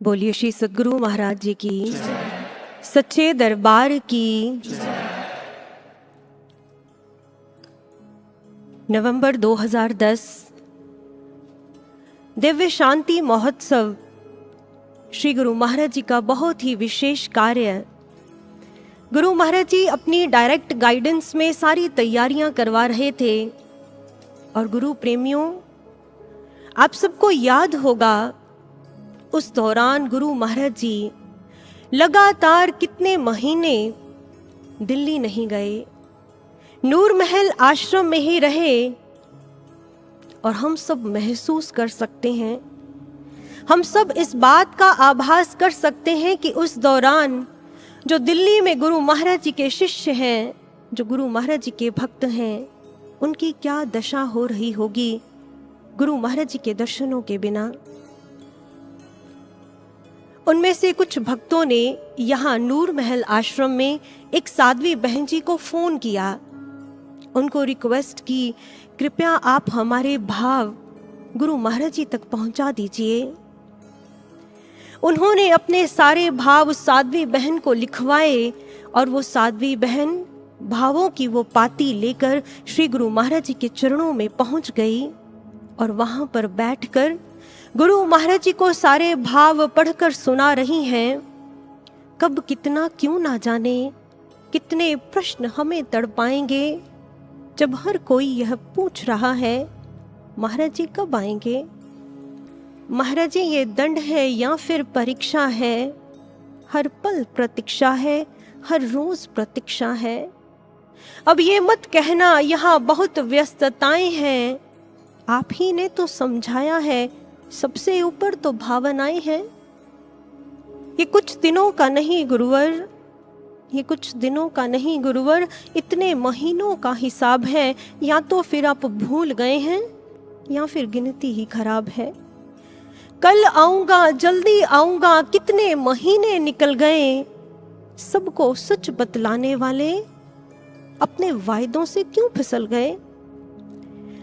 बोलिए श्री सद्गुरु महाराज जी की, सच्चे दरबार की। नवंबर 2010 दिव्य शांति महोत्सव श्री गुरु महाराज जी का बहुत ही विशेष कार्य। गुरु महाराज जी अपनी डायरेक्ट गाइडेंस में सारी तैयारियां करवा रहे थे। और गुरु प्रेमियों, आप सबको याद होगा उस दौरान गुरु महाराज जी लगातार कितने महीने दिल्ली नहीं गए, नूर महल आश्रम में ही रहे। और हम सब महसूस कर सकते हैं, हम सब इस बात का आभास कर सकते हैं कि उस दौरान जो दिल्ली में गुरु महाराज जी के शिष्य हैं, जो गुरु महाराज जी के भक्त हैं, उनकी क्या दशा हो रही होगी गुरु महाराज जी के दर्शनों के बिना। उनमें से कुछ भक्तों ने यहाँ नूर महल आश्रम में एक साध्वी बहन जी को फोन किया, उनको रिक्वेस्ट की, कृपया आप हमारे भाव गुरु महाराज जी तक पहुंचा दीजिए। उन्होंने अपने सारे भाव उस साध्वी बहन को लिखवाए और वो साध्वी बहन भावों की वो पाती लेकर श्री गुरु महाराज जी के चरणों में पहुंच गई और वहां पर बैठकर गुरु महाराज जी को सारे भाव पढ़कर सुना रही हैं। कब कितना क्यों ना जाने, कितने प्रश्न हमें तड़पाएंगे जब हर कोई यह पूछ रहा है, महाराज जी कब आएंगे? महाराज जी ये दंड है या फिर परीक्षा है? हर पल प्रतीक्षा है, हर रोज प्रतीक्षा है। अब ये मत कहना यहाँ बहुत व्यस्तताएं हैं, आप ही ने तो समझाया है, सबसे ऊपर तो भावनाएं हैं। ये कुछ दिनों का नहीं गुरुवर, ये कुछ दिनों का नहीं गुरुवर, इतने महीनों का हिसाब है। या तो फिर आप भूल गए हैं या फिर गिनती ही खराब है। कल आऊंगा, जल्दी आऊंगा, कितने महीने निकल गए। सबको सच बतलाने वाले अपने वायदों से क्यों फिसल गए?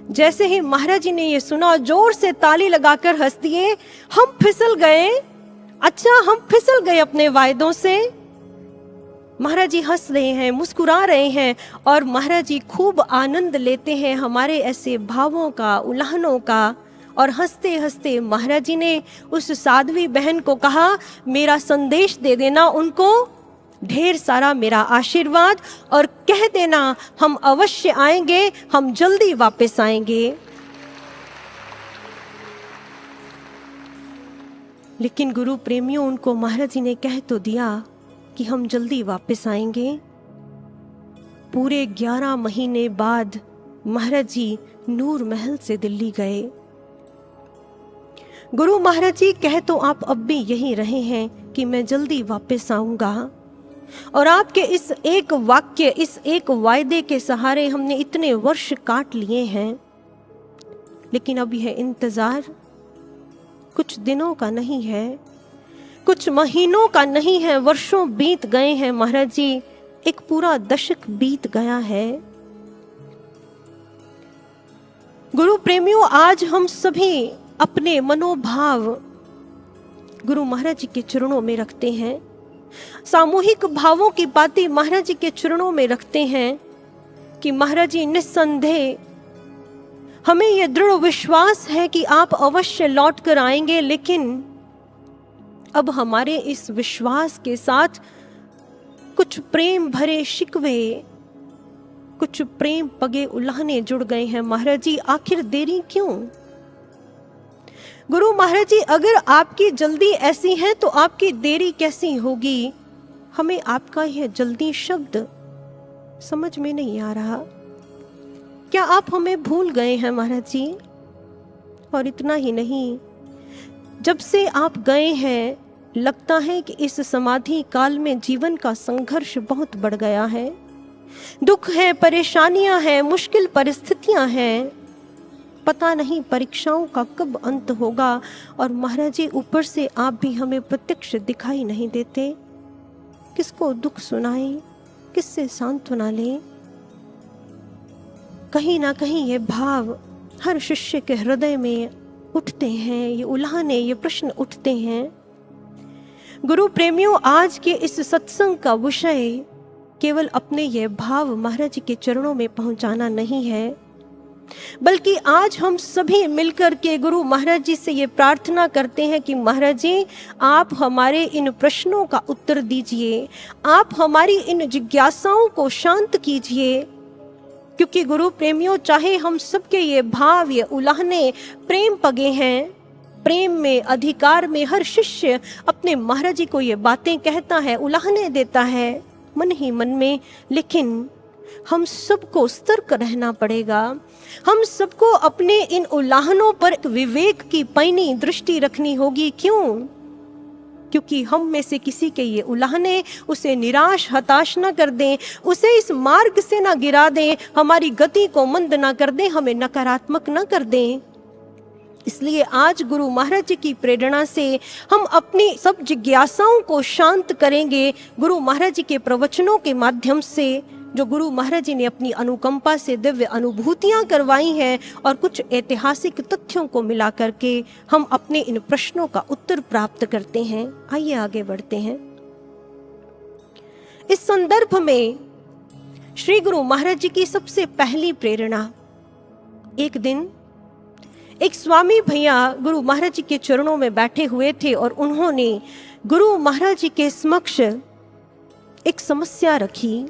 जैसे ही महाराज जी ने ये सुना, जोर से ताली लगाकर हंस दिए, हम फिसल गए। अच्छा, हम फिसल गए अपने वायदों से। महाराज जी हंस रहे हैं, मुस्कुरा रहे हैं और महाराज जी खूब आनंद लेते हैं हमारे ऐसे भावों का, उल्हानों का। और हंसते हंसते महाराज जी ने उस साध्वी बहन को कहा, मेरा संदेश दे देना उनको, ढेर सारा मेरा आशीर्वाद, और कह देना हम अवश्य आएंगे, हम जल्दी वापस आएंगे। लेकिन गुरु प्रेमियों, उनको महाराज जी ने कह तो दिया कि हम जल्दी वापस आएंगे। पूरे 11 महीने बाद महाराज जी नूर महल से दिल्ली गए। गुरु महाराज जी कह तो आप अब भी यही रहे हैं कि मैं जल्दी वापस आऊंगा। और आपके इस एक वाक्य, इस एक वायदे के सहारे हमने इतने वर्ष काट लिए हैं। लेकिन अब यह इंतजार कुछ दिनों का नहीं है, कुछ महीनों का नहीं है, वर्षों बीत गए हैं महाराज जी, एक पूरा दशक बीत गया है। गुरु प्रेमियों, आज हम सभी अपने मनोभाव गुरु महाराज जी के चरणों में रखते हैं, सामूहिक भावों की बातें महाराज जी के चरणों में रखते हैं कि महाराज जी निस्संदेह, हमें यह दृढ़ विश्वास है कि आप अवश्य लौट कर आएंगे। लेकिन अब हमारे इस विश्वास के साथ कुछ प्रेम भरे शिकवे, कुछ प्रेम पगे उल्हाने जुड़ गए हैं। महाराज जी आखिर देरी क्यों? गुरु महाराज जी, अगर आपकी जल्दी ऐसी है तो आपकी देरी कैसी होगी? हमें आपका यह जल्दी शब्द समझ में नहीं आ रहा। क्या आप हमें भूल गए हैं महाराज जी? और इतना ही नहीं, जब से आप गए हैं लगता है कि इस समाधि काल में जीवन का संघर्ष बहुत बढ़ गया है। दुख है, परेशानियां हैं, मुश्किल परिस्थितियां हैं। पता नहीं परीक्षाओं का कब अंत होगा। और महाराज जी, ऊपर से आप भी हमें प्रत्यक्ष दिखाई नहीं देते। किसको दुख सुनाए, किससे सांत्वना ले? कहीं ना कहीं ये भाव हर शिष्य के हृदय में उठते हैं, ये उल्हाने, ये प्रश्न उठते हैं गुरु प्रेमियों, आज के इस सत्संग का विषय केवल अपने ये भाव महाराज जी के चरणों में पहुंचाना नहीं है, बल्कि आज हम सभी मिलकर के गुरु महाराज जी से ये प्रार्थना करते हैं कि महाराज जी, आप हमारे इन प्रश्नों का उत्तर दीजिए, आप हमारी इन जिज्ञासाओं को शांत कीजिए। क्योंकि गुरु प्रेमियों, चाहे हम सबके ये भाव, ये उलाहने प्रेम पगे हैं, प्रेम में, अधिकार में हर शिष्य अपने महाराज जी को ये बातें कहता है, उलाहने देता है मन ही मन में, लेकिन हम सबको सतर्क रहना पड़ेगा। हम सबको अपने इन उलाहनों पर विवेक की पैनी दृष्टि रखनी होगी। क्यों? क्योंकि हम में से किसी के ये उलाहने उसे निराश, हताश न कर दें, उसे इस मार्ग से ना गिरा दें, हमारी गति को मंद ना कर दें, हमें नकारात्मक न कर दें। इसलिए आज गुरु महाराज जी की प्रेरणा से हम अपनी सब जिज्ञासाओं को शांत करेंगे गुरु महाराज जी के प्रवचनों के माध्यम से, जो गुरु महाराज जी ने अपनी अनुकंपा से दिव्य अनुभूतियां करवाई हैं, और कुछ ऐतिहासिक तथ्यों को मिला करके हम अपने इन प्रश्नों का उत्तर प्राप्त करते हैं। आइए आगे बढ़ते हैं। इस संदर्भ में श्री गुरु महाराज जी की सबसे पहली प्रेरणा, एक दिन एक स्वामी भैया गुरु महाराज जी के चरणों में बैठे हुए थे और उन्होंने गुरु महाराज जी के समक्ष एक समस्या रखी,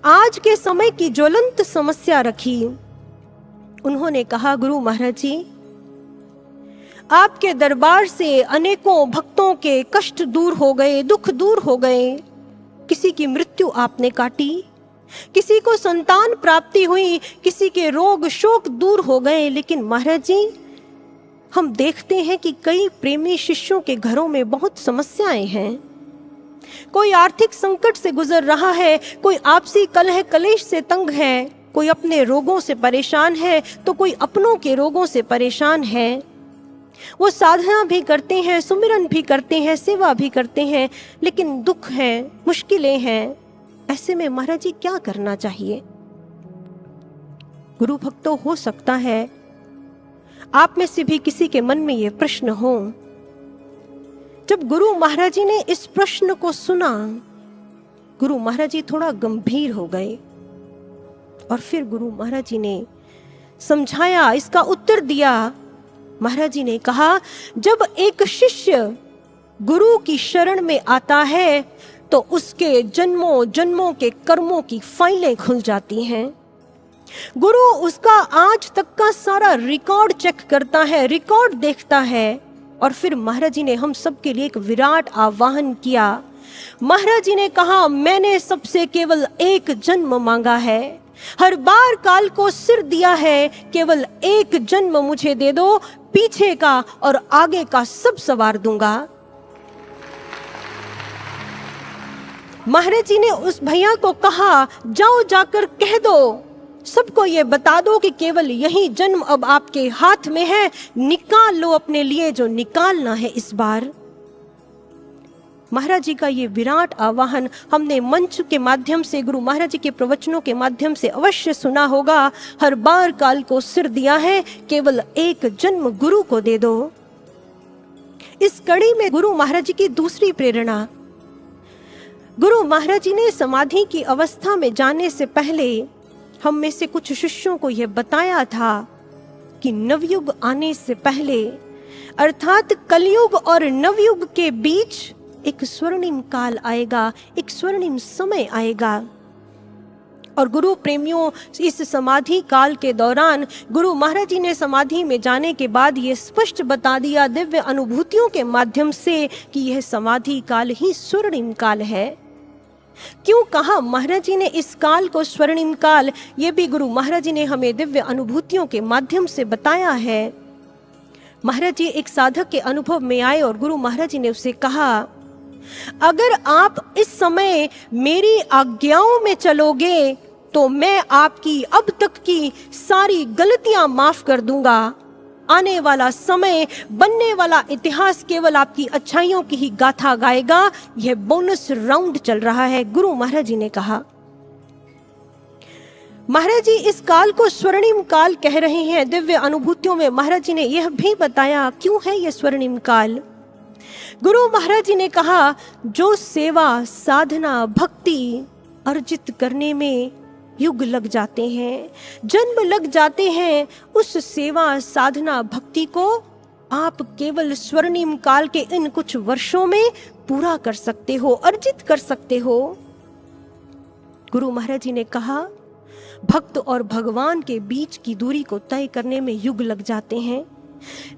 आज के समय की ज्वलंत समस्या रखी। उन्होंने कहा, गुरु महाराज जी, आपके दरबार से अनेकों भक्तों के कष्ट दूर हो गए, दुख दूर हो गए, किसी की मृत्यु आपने काटी, किसी को संतान प्राप्ति हुई, किसी के रोग शोक दूर हो गए, लेकिन महाराज जी, हम देखते हैं कि कई प्रेमी शिष्यों के घरों में बहुत समस्याएं हैं। कोई आर्थिक संकट से गुजर रहा है, कोई आपसी कलह कलेश से तंग है, कोई अपने रोगों से परेशान है, तो कोई अपनों के रोगों से परेशान है। वो साधना भी करते हैं, सुमिरन भी करते हैं, सेवा भी करते हैं, लेकिन दुख है, मुश्किलें हैं। ऐसे में महाराज जी क्या करना चाहिए? गुरु भक्तों, हो सकता है आप में से भी किसी के मन में ये प्रश्न हो। जब गुरु महाराज जी ने इस प्रश्न को सुना, गुरु महाराज जी थोड़ा गंभीर हो गए और फिर गुरु महाराज जी ने समझाया, इसका उत्तर दिया। महाराज जी ने कहा, जब एक शिष्य गुरु की शरण में आता है तो उसके जन्मों जन्मों के कर्मों की फाइलें खुल जाती हैं। गुरु उसका आज तक का सारा रिकॉर्ड चेक करता है, रिकॉर्ड देखता है। और फिर महाराज जी ने हम सब के लिए एक विराट आह्वान किया। महाराज जी ने कहा, मैंने सबसे केवल एक जन्म मांगा है, हर बार काल को सिर दिया है, केवल एक जन्म मुझे दे दो, पीछे का और आगे का सब सवार दूंगा। महाराज जी ने उस भैया को कहा, जाओ जाकर कह दो, सबको ये बता दो कि केवल यही जन्म अब आपके हाथ में है, निकाल लो अपने लिए जो निकालना है इस बार। महाराज जी का ये विराट आह्वान हमने मंच के माध्यम से, गुरु महाराज जी के प्रवचनों के माध्यम से अवश्य सुना होगा। हर बार काल को सिर दिया है, केवल एक जन्म गुरु को दे दो। इस कड़ी में गुरु महाराज जी की दूसरी प्रेरणा, गुरु महाराज जी ने समाधि की अवस्था में जाने से पहले हम में से कुछ शिष्यों को यह बताया था कि नवयुग आने से पहले, अर्थात कलयुग और नवयुग के बीच एक स्वर्णिम काल आएगा, एक स्वर्णिम समय आएगा। और गुरु प्रेमियों, इस समाधि काल के दौरान गुरु महाराज जी ने समाधि में जाने के बाद ये स्पष्ट बता दिया दिव्य अनुभूतियों के माध्यम से कि यह समाधि काल ही स्वर्णिम काल है। क्यों कहा महाराज जी ने इस काल को स्वर्णिम काल? ये भी गुरु महाराज जी ने हमें दिव्य अनुभूतियों के माध्यम से बताया है। महाराज जी एक साधक के अनुभव में आए और गुरु महाराज जी ने उसे कहा, अगर आप इस समय मेरी आज्ञाओं में चलोगे तो मैं आपकी अब तक की सारी गलतियां माफ कर दूंगा। आने वाला समय, बनने वाला इतिहास केवल आपकी अच्छाइयों की ही गाथा गाएगा। यह बोनस राउंड चल रहा है, गुरु महाराज जी ने कहा। महाराज जी इस काल को स्वर्णिम काल कह रहे हैं। दिव्य अनुभूतियों में महाराज जी ने यह भी बताया क्यों है यह स्वर्णिम काल। गुरु महाराज जी ने कहा, जो सेवा साधना भक्ति अर्जित करने में युग लग जाते हैं, जन्म लग जाते हैं, उस सेवा साधना भक्ति को आप केवल स्वर्णिम काल के इन कुछ वर्षों में पूरा कर सकते हो, अर्जित कर सकते हो। गुरु महाराज जी ने कहा, भक्त और भगवान के बीच की दूरी को तय करने में युग लग जाते हैं,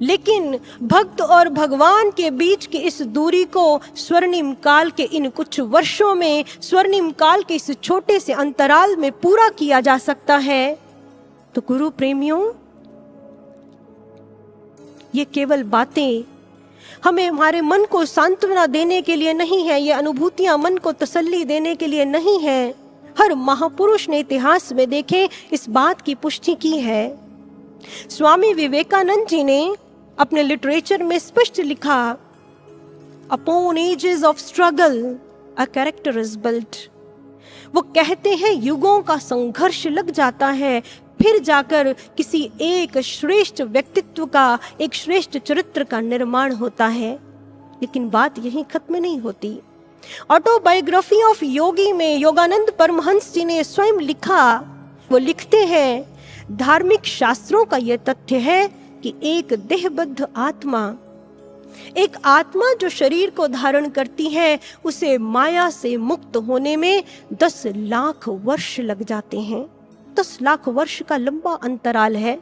लेकिन भक्त और भगवान के बीच की इस दूरी को स्वर्णिम काल के इन कुछ वर्षों में, स्वर्णिम काल के इस छोटे से अंतराल में पूरा किया जा सकता है। तो गुरु प्रेमियों, ये केवल बातें हमें हमारे मन को सांत्वना देने के लिए नहीं है, ये अनुभूतियां मन को तसल्ली देने के लिए नहीं है। हर महापुरुष ने इतिहास में देखे इस बात की पुष्टि की है। स्वामी विवेकानंद जी ने अपने लिटरेचर में स्पष्ट लिखा, upon ages of struggle a character is built. वो कहते हैं युगों का संघर्ष लग जाता है, फिर जाकर किसी एक श्रेष्ठ व्यक्तित्व का, एक श्रेष्ठ चरित्र का निर्माण होता है। लेकिन बात यहीं खत्म नहीं होती। ऑटोबायोग्राफी ऑफ योगी में योगानंद परमहंस जी ने स्वयं लिखा, वो लिखते हैं, धार्मिक शास्त्रों का यह तथ्य है कि एक देहबद्ध आत्मा, एक आत्मा जो शरीर को धारण करती है, उसे माया से मुक्त होने में 10 लाख वर्ष लग जाते हैं। 10 लाख वर्ष का लंबा अंतराल है।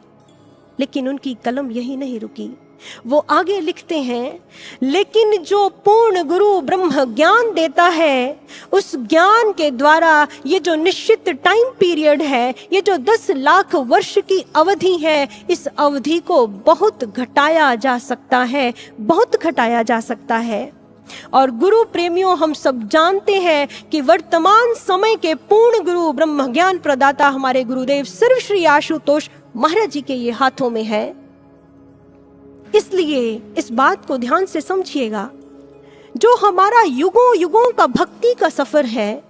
लेकिन उनकी कलम यही नहीं रुकी, वो आगे लिखते हैं, लेकिन जो पूर्ण गुरु ब्रह्म ज्ञान देता है, उस ज्ञान के द्वारा ये जो निश्चित टाइम पीरियड है, ये जो 10 लाख वर्ष की अवधि है, इस अवधि को बहुत घटाया जा सकता है, बहुत घटाया जा सकता है। और गुरु प्रेमियों, हम सब जानते हैं कि वर्तमान समय के पूर्ण गुरु ब्रह्म ज्ञान प्रदाता हमारे गुरुदेव सर्वश्री आशुतोष महाराज जी के ये हाथों में है। इसलिए इस बात को ध्यान से समझिएगा, जो हमारा युगों युगों का भक्ति का सफर है,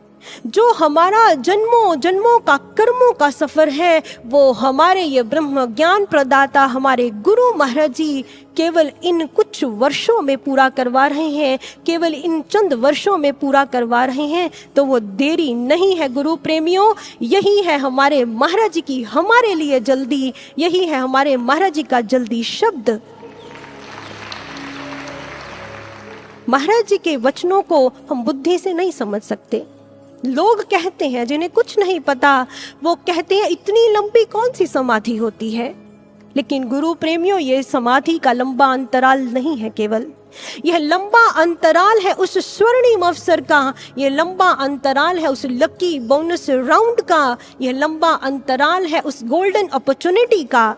जो हमारा जन्मों जन्मों का कर्मों का सफर है, वो हमारे ये ब्रह्म ज्ञान प्रदाता हमारे गुरु महाराज जी केवल इन कुछ वर्षों में पूरा करवा रहे हैं, केवल इन चंद वर्षों में पूरा करवा रहे हैं। तो वो देरी नहीं है गुरु प्रेमियों, यही है हमारे महाराज जी की हमारे लिए जल्दी, यही है हमारे महाराज जी का जल्दी शब्द। महाराज जी के वचनों को हम बुद्धि से नहीं समझ सकते। लोग कहते हैं, जिन्हें कुछ नहीं पता, वो कहते हैं इतनी लंबी कौन सी समाधि होती है। लेकिन गुरु प्रेमियों, ये समाधि का लंबा अंतराल नहीं है, केवल यह लंबा अंतराल है उस स्वर्णिम अवसर का, यह लंबा अंतराल है उस लकी बोनस राउंड का, यह लंबा अंतराल है उस गोल्डन अपॉर्चुनिटी का।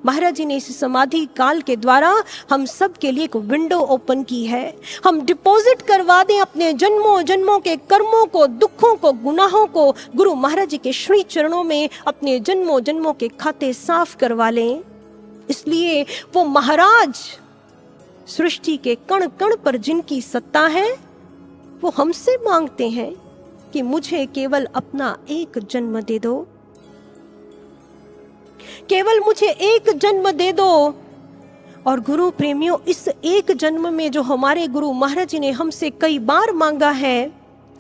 महाराज जी ने इस समाधि काल के द्वारा हम सब के लिए एक विंडो ओपन की है। हम डिपॉजिट करवा दें अपने जन्मों जन्मों के कर्मों को, दुखों को, गुनाहों को गुरु महाराज जी के श्री चरणों में अपने जन्मों जन्मों के खाते साफ करवा लें। इसलिए वो महाराज सृष्टि के कण कण पर जिनकी सत्ता है, वो हमसे मांगते हैं कि मुझे केवल अपना एक जन्म दे दो, केवल मुझे एक जन्म दे दो। और गुरु प्रेमियों, इस एक जन्म में जो हमारे गुरु महाराज जी ने हमसे कई बार मांगा है,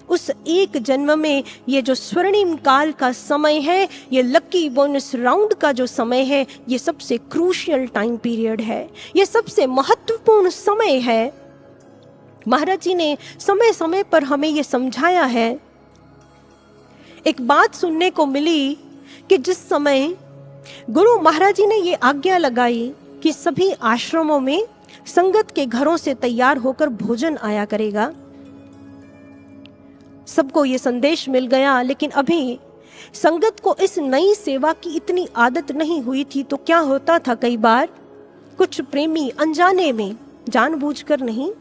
उस एक जन्म में ये जो स्वर्णिम काल का समय है, ये लकी बोनस राउंड का जो समय है, ये सबसे क्रूशियल टाइम पीरियड है, ये सबसे महत्वपूर्ण समय है। महाराज जी ने समय समय पर हमें ये समझाया है। एक बात सुनने को मिली कि जिस समय गुरु महाराज जी ने ये आज्ञा लगाई कि सभी आश्रमों में संगत के घरों से तैयार होकर भोजन आया करेगा, सबको ये संदेश मिल गया। लेकिन अभी संगत को इस नई सेवा की इतनी आदत नहीं हुई थी। तो क्या होता था, कई बार कुछ प्रेमी अनजाने में, जानबूझकर नहीं,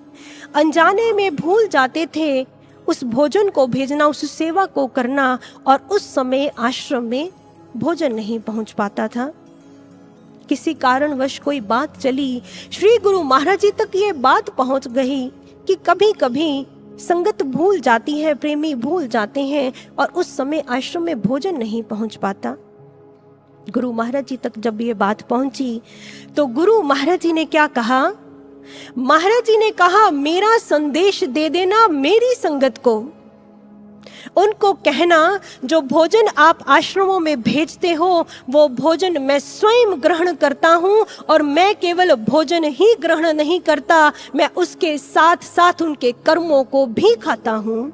अनजाने में भूल जाते थे उस भोजन को भेजना, उस सेवा को करना, और उस समय आश्रम में भोजन नहीं पहुंच पाता था। किसी कारणवश कोई बात चली, श्री गुरु महाराज जी तक ये बात पहुंच गई कि कभी कभी संगत भूल जाती है, प्रेमी भूल जाते हैं, और उस समय आश्रम में भोजन नहीं पहुंच पाता। गुरु महाराज जी तक जब ये बात पहुंची तो गुरु महाराज जी ने क्या कहा, महाराज जी ने कहा, मेरा संदेश दे देना मेरी संगत को। उनको कहना, जो भोजन आप आश्रमों में भेजते हो वो भोजन मैं स्वयं ग्रहण करता हूं, और मैं केवल भोजन ही ग्रहण नहीं करता, मैं उसके साथ साथ उनके कर्मों को भी खाता हूं।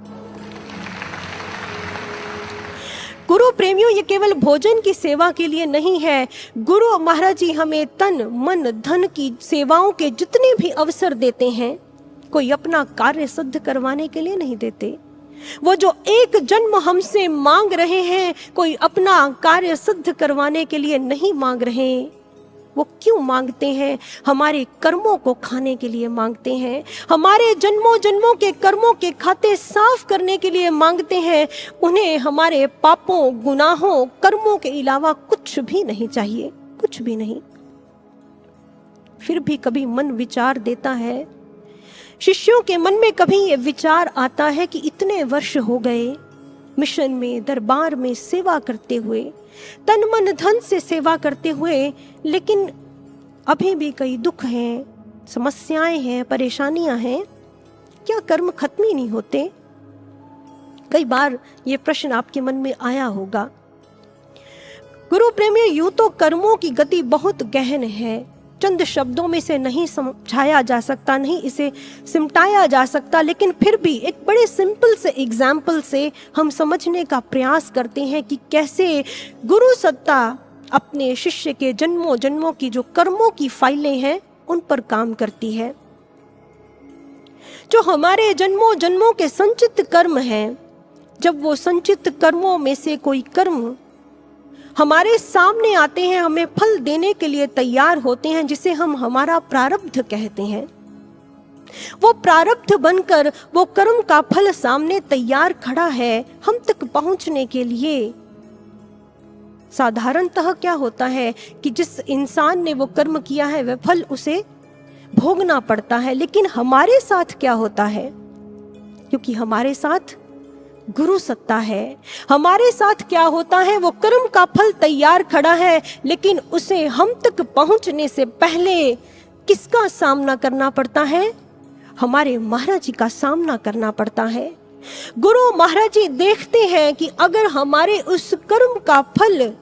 गुरु प्रेमियों, ये केवल भोजन की सेवा के लिए नहीं है। गुरु महाराज जी हमें तन मन धन की सेवाओं के जितने भी अवसर देते हैं, कोई अपना कार्य सिद्ध करवाने के लिए नहीं देते। वो जो एक जन्म हमसे मांग रहे हैं, कोई अपना कार्य सिद्ध करवाने के लिए नहीं मांग रहे। वो क्यों मांगते हैं? हमारे कर्मों को खाने के लिए मांगते हैं, हमारे जन्मों जन्मों के कर्मों के खाते साफ करने के लिए मांगते हैं। उन्हें हमारे पापों, गुनाहों, कर्मों के अलावा कुछ भी नहीं चाहिए, कुछ भी नहीं। फिर भी कभी मन विचार देता है, शिष्यों के मन में कभी ये विचार आता है कि इतने वर्ष हो गए मिशन में, दरबार में सेवा करते हुए, तन मन धन से सेवा करते हुए, लेकिन अभी भी कई दुख हैं, समस्याएं हैं, परेशानियां हैं, क्या कर्म खत्म ही नहीं होते? कई बार ये प्रश्न आपके मन में आया होगा। गुरु प्रेमियों, यूं तो कर्मों की गति बहुत गहन है, चंद शब्दों में से नहीं समझाया जा सकता, नहीं इसे सिमटाया जा सकता, लेकिन फिर भी एक बड़े सिंपल से एग्जाम्पल से हम समझने का प्रयास करते हैं कि कैसे गुरु सत्ता अपने शिष्य के जन्मों जन्मों की जो कर्मों की फाइलें हैं उन पर काम करती है। जो हमारे जन्मों जन्मों के संचित कर्म हैं, जब वो संचित कर्मों में से कोई कर्म हमारे सामने आते हैं, हमें फल देने के लिए तैयार होते हैं, जिसे हम हमारा प्रारब्ध कहते हैं, वो प्रारब्ध बनकर वो कर्म का फल सामने तैयार खड़ा है हम तक पहुंचने के लिए। साधारणतः क्या होता है कि जिस इंसान ने वो कर्म किया है वह फल उसे भोगना पड़ता है, लेकिन हमारे साथ क्या होता है? क्योंकि हमारे साथ गुरु सत्ता है, हमारे साथ क्या होता है? वो कर्म का फल तैयार खड़ा है, लेकिन उसे हम तक पहुंचने से पहले किसका सामना करना पड़ता है? हमारे महाराज जी का सामना करना पड़ता है। गुरु महाराज जी देखते हैं कि अगर हमारे उस कर्म का फल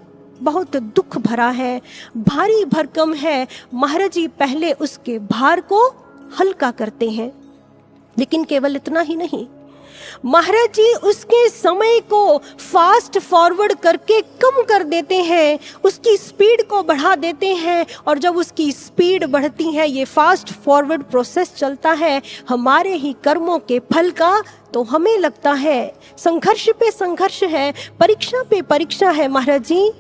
बहुत दुख भरा है, भारी भरकम है, महाराज जी पहले उसके भार को हल्का करते हैं। लेकिन केवल इतना ही नहीं, महाराज जी उसके समय को फास्ट फॉरवर्ड करके कम कर देते हैं, उसकी स्पीड को बढ़ा देते हैं, और जब उसकी स्पीड बढ़ती है, ये फास्ट फॉरवर्ड प्रोसेस चलता है हमारे ही कर्मों के फल का, तो हमें लगता है संघर्ष पे संघर्ष है, परीक्षा पे परीक्षा है महाराज जी।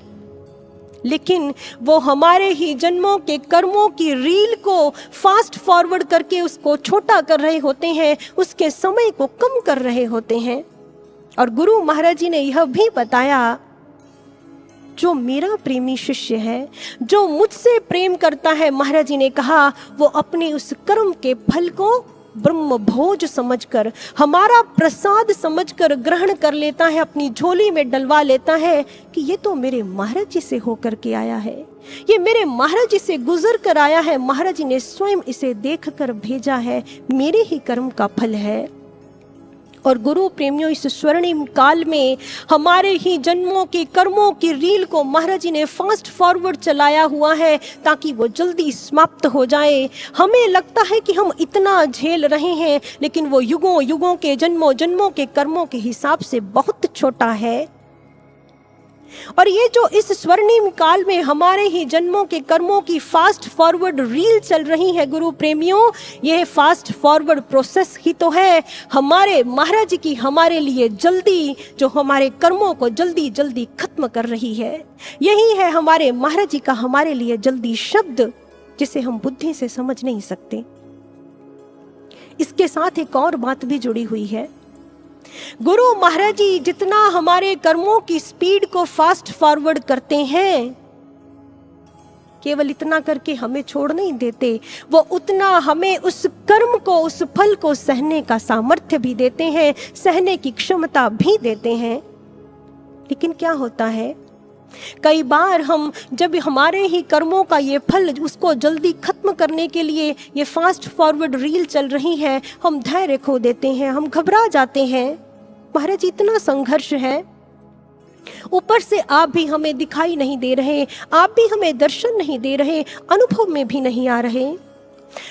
लेकिन वो हमारे ही जन्मों के कर्मों की रील को फास्ट फॉरवर्ड करके उसको छोटा कर रहे होते हैं, उसके समय को कम कर रहे होते हैं। और गुरु महाराज जी ने यह भी बताया, जो मेरा प्रेमी शिष्य है, जो मुझसे प्रेम करता है, महाराज जी ने कहा, वो अपने उस कर्म के फल को ब्रह्म भोज समझकर, हमारा प्रसाद समझकर ग्रहण कर लेता है, अपनी झोली में डलवा लेता है कि ये तो मेरे महाराज जी से होकर के आया है, ये मेरे महाराज जी से गुजर कर आया है, महाराज जी ने स्वयं इसे देखकर भेजा है, मेरे ही कर्म का फल है। और गुरु प्रेमियों, इस स्वर्णिम काल में हमारे ही जन्मों के कर्मों की रील को महाराज जी ने फास्ट फॉरवर्ड चलाया हुआ है ताकि वो जल्दी समाप्त हो जाए। हमें लगता है कि हम इतना झेल रहे हैं, लेकिन वो युगों युगों के जन्मों जन्मों के कर्मों के हिसाब से बहुत छोटा है। और ये जो इस स्वर्णिम काल में हमारे ही जन्मों के कर्मों की फास्ट फॉरवर्ड रील चल रही है गुरु प्रेमियों, यह फास्ट फॉरवर्ड प्रोसेस ही तो है हमारे महाराज जी की हमारे लिए जल्दी, जो हमारे कर्मों को जल्दी जल्दी खत्म कर रही है। यही है हमारे महाराज जी का हमारे लिए जल्दी शब्द, जिसे हम बुद्धि से समझ नहीं सकते। इसके साथ एक और बात भी जुड़ी हुई है। गुरु महाराज जी जितना हमारे कर्मों की स्पीड को फास्ट फॉरवर्ड करते हैं, केवल इतना करके हमें छोड़ नहीं देते, वो उतना हमें उस कर्म को, उस फल को सहने का सामर्थ्य भी देते हैं, सहने की क्षमता भी देते हैं। लेकिन क्या होता है, कई बार हम जब हमारे ही कर्मों का ये फल उसको जल्दी खत्म करने के लिए ये फास्ट फॉरवर्ड रील चल रही है, हम धैर्य खो देते हैं, हम घबरा जाते हैं। महाराज इतना संघर्ष है, ऊपर से आप भी हमें दिखाई नहीं दे रहे, आप भी हमें दर्शन नहीं दे रहे, अनुभव में भी नहीं आ रहे।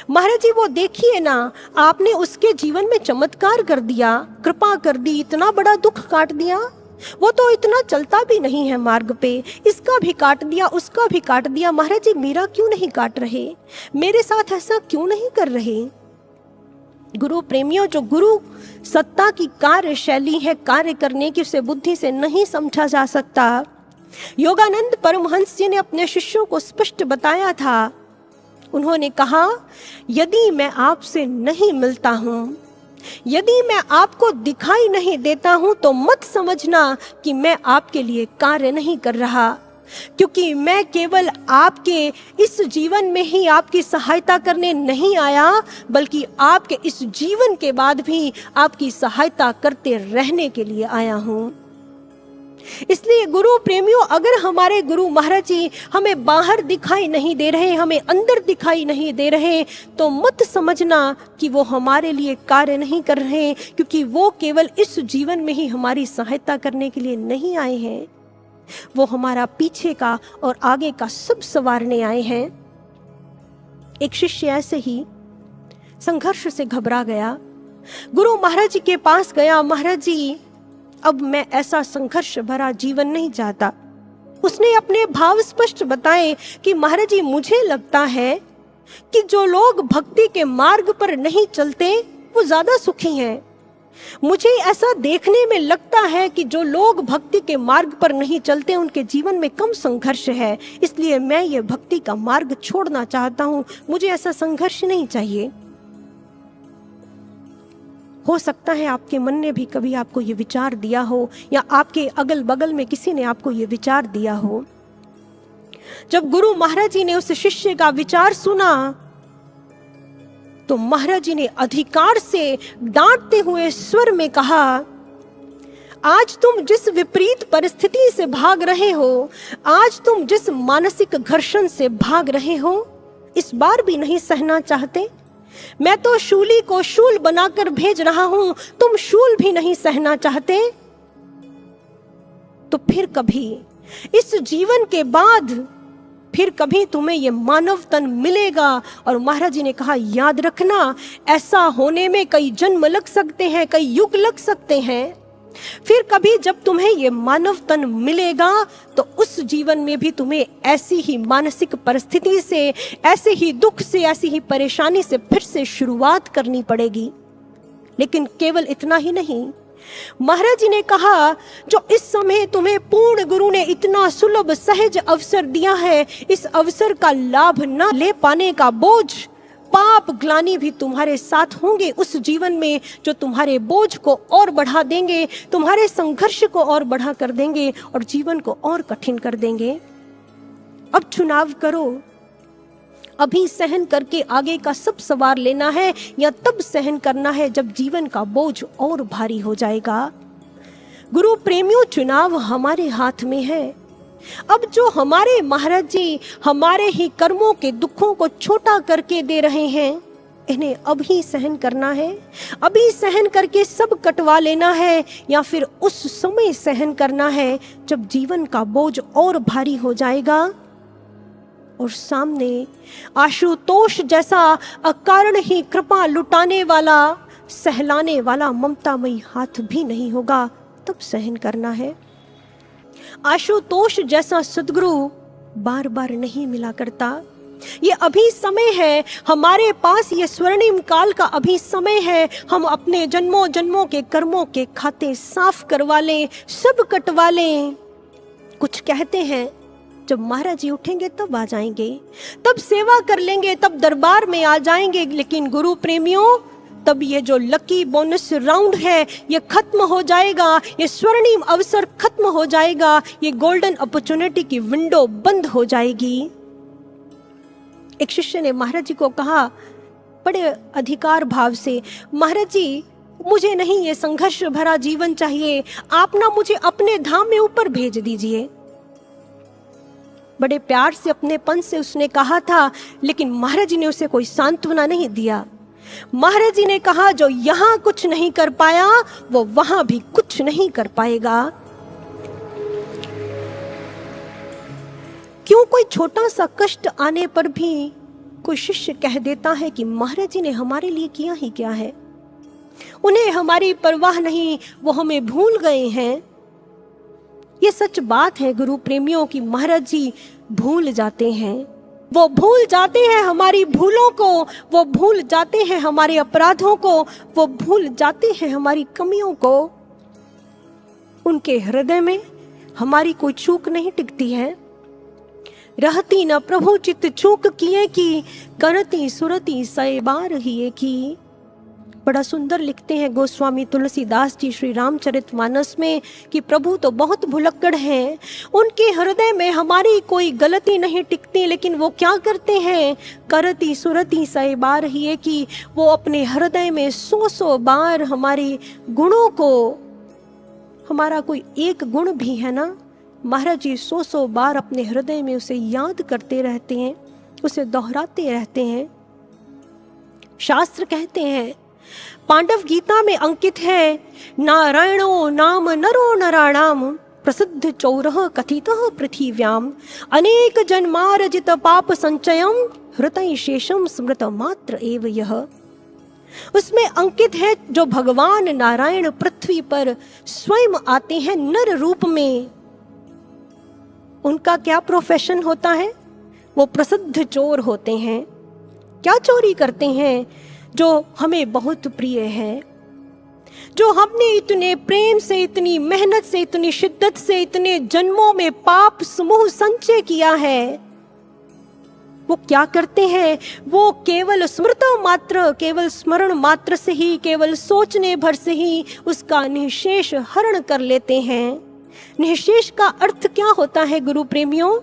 महाराज जी वो देखिए ना, आपने उसके जीवन में चमत्कार कर दिया, कृपा कर दी, इतना बड़ा दुख काट दिया। वो तो इतना चलता भी नहीं है मार्ग पे, इसका भी काट दिया, उसका भी काट दिया। महाराज जी मेरा क्यों नहीं काट रहे, मेरे साथ ऐसा क्यों नहीं कर रहे। गुरु प्रेमियों, जो गुरु सत्ता की कार्य शैली है कार्य करने की, उसे बुद्धि से नहीं समझा जा सकता। योगानंद परमहंस जी ने अपने शिष्यों को स्पष्ट बताया था। उन्होंने कहा, यदि मैं आपसे नहीं मिलता हूं, यदि मैं आपको दिखाई नहीं देता हूं, तो मत समझना कि मैं आपके लिए कार्य नहीं कर रहा, क्योंकि मैं केवल आपके इस जीवन में ही आपकी सहायता करने नहीं आया, बल्कि आपके इस जीवन के बाद भी आपकी सहायता करते रहने के लिए आया हूं। इसलिए गुरु प्रेमियों, अगर हमारे गुरु महाराज जी हमें बाहर दिखाई नहीं दे रहे, हमें अंदर दिखाई नहीं दे रहे, तो मत समझना कि वो हमारे लिए कार्य नहीं कर रहे, क्योंकि वो केवल इस जीवन में ही हमारी सहायता करने के लिए नहीं आए हैं, वो हमारा पीछे का और आगे का सब संवारने आए हैं। एक शिष्य ऐसे ही संघर्ष से घबरा गया, गुरु महाराज जी के पास गया, महाराज जी अब मैं ऐसा संघर्ष भरा जीवन नहीं चाहता। उसने अपने भाव स्पष्ट बताए कि महाराज जी मुझे लगता है कि जो लोग भक्ति के मार्ग पर नहीं चलते वो ज्यादा सुखी हैं। मुझे ऐसा देखने में लगता है कि जो लोग भक्ति के मार्ग पर नहीं चलते उनके जीवन में कम संघर्ष है, इसलिए मैं ये भक्ति का मार्ग छोड़ना चाहता हूँ, मुझे ऐसा संघर्ष नहीं चाहिए। हो सकता है आपके मन ने भी कभी आपको ये विचार दिया हो, या आपके अगल बगल में किसी ने आपको ये विचार दिया हो। जब गुरु महाराज जी ने उस शिष्य का विचार सुना, तो महाराज जी ने अधिकार से डांटते हुए स्वर में कहा, आज तुम जिस विपरीत परिस्थिति से भाग रहे हो, आज तुम जिस मानसिक घर्षण से भाग रहे हो, इस बार भी नहीं सहना चाहते। मैं तो शूली को शूल बनाकर भेज रहा हूं, तुम शूल भी नहीं सहना चाहते। तो फिर कभी इस जीवन के बाद फिर कभी तुम्हें ये मानव तन मिलेगा। और महाराज जी ने कहा, याद रखना, ऐसा होने में कई जन्म लग सकते हैं, कई युग लग सकते हैं। फिर कभी जब तुम्हें ये मानव तन मिलेगा, तो उस जीवन में भी तुम्हें ऐसी ही मानसिक परिस्थिति से, ऐसे ही दुख से, ऐसी ही परेशानी से फिर से शुरुआत करनी पड़ेगी। लेकिन केवल इतना ही नहीं, महाराज जी ने कहा, जो इस समय तुम्हें पूर्ण गुरु ने इतना सुलभ सहज अवसर दिया है, इस अवसर का लाभ न ले पाने का बोझ, पाप ग्लानि भी तुम्हारे साथ होंगे उस जीवन में, जो तुम्हारे बोझ को और बढ़ा देंगे, तुम्हारे संघर्ष को और बढ़ा कर देंगे और जीवन को और कठिन कर देंगे। अब चुनाव करो, अभी सहन करके आगे का सब सवार लेना है, या तब सहन करना है जब जीवन का बोझ और भारी हो जाएगा। गुरु प्रेमियों, चुनाव हमारे हाथ में है। अब जो हमारे महाराज जी हमारे ही कर्मों के दुखों को छोटा करके दे रहे हैं, इन्हें अभी सहन करना है, अभी सहन करके सब कटवा लेना है, या फिर उस समय सहन करना है जब जीवन का बोझ और भारी हो जाएगा और सामने आशुतोष जैसा अकारण ही कृपा लुटाने वाला, सहलाने वाला ममतामयी हाथ भी नहीं होगा, तब सहन करना है। आशुतोष जैसा सद्गुरु बार बार नहीं मिला करता। ये अभी समय है, हमारे पास ये स्वर्णिम काल का अभी समय है। हम अपने जन्मों जन्मों के कर्मों के खाते साफ करवा लें, सब कटवा लें। कुछ कहते हैं जब महाराज जी उठेंगे तब आ जाएंगे, तब सेवा कर लेंगे, तब दरबार में आ जाएंगे। लेकिन गुरु प्रेमियों, तब ये जो लकी बोनस राउंड है ये खत्म हो जाएगा, ये स्वर्णिम अवसर खत्म हो जाएगा, ये गोल्डन अपॉर्चुनिटी की विंडो बंद हो जाएगी। एक शिष्य ने महाराज जी को कहा बड़े अधिकार भाव से, महाराज जी मुझे नहीं ये संघर्ष भरा जीवन चाहिए, आप ना मुझे अपने धाम में ऊपर भेज दीजिए। बड़े प्यार से अपनेपन से उसने कहा था, लेकिन महाराज जी ने उसे कोई सांत्वना नहीं दिया। महाराज जी ने कहा, जो यहां कुछ नहीं कर पाया वो वहां भी कुछ नहीं कर पाएगा। क्यों कोई छोटा सा कष्ट आने पर भी कोई शिष्य कह देता है कि महाराज जी ने हमारे लिए किया ही क्या है, उन्हें हमारी परवाह नहीं, वो हमें भूल गए हैं। ये सच बात है गुरु प्रेमियों की, महाराज जी भूल जाते हैं। वो भूल जाते हैं हमारी भूलों को, वो भूल जाते हैं हमारे अपराधों को, वो भूल जाते हैं हमारी कमियों को। उनके हृदय में हमारी कोई चूक नहीं टिकती है। रहती न प्रभु चित्त चूक किए की, करती सुरती सय बार हिए की। बड़ा सुंदर लिखते हैं गोस्वामी तुलसीदास जी श्री रामचरितमानस में कि प्रभु तो बहुत भुलक्कड़ हैं, उनके हृदय में हमारी कोई गलती नहीं टिकती, लेकिन वो क्या करते हैं, करती सुरती सय बार हिए की, वो अपने हृदय में 100 बार हमारे गुणों को, हमारा कोई एक गुण भी है ना, महाराज जी 100 बार अपने हृदय में उसे याद करते रहते हैं, उसे दोहराते रहते हैं। शास्त्र कहते हैं, पांडव गीता में अंकित है, नारायणो नाम नरो नराणाम, प्रसिद्ध चौरः कथितः पृथिव्याम, अनेक जन्मार्जित पाप संचयम, हृदय शेषम स्मृत मात्र एव यह। उसमें अंकित है, जो भगवान नारायण पृथ्वी पर स्वयं आते हैं नर रूप में, उनका क्या प्रोफेशन होता है, वो प्रसिद्ध चोर होते हैं। क्या चोरी करते हैं, जो हमें बहुत प्रिय है, जो हमने इतने प्रेम से, इतनी मेहनत से, इतनी शिद्दत से, इतने जन्मों में पाप समूह संचय किया है, वो क्या करते हैं, वो केवल स्मृत मात्र, केवल स्मरण मात्र से ही, केवल सोचने भर से ही उसका निःशेष हरण कर लेते हैं। निःशेष का अर्थ क्या होता है गुरु प्रेमियों?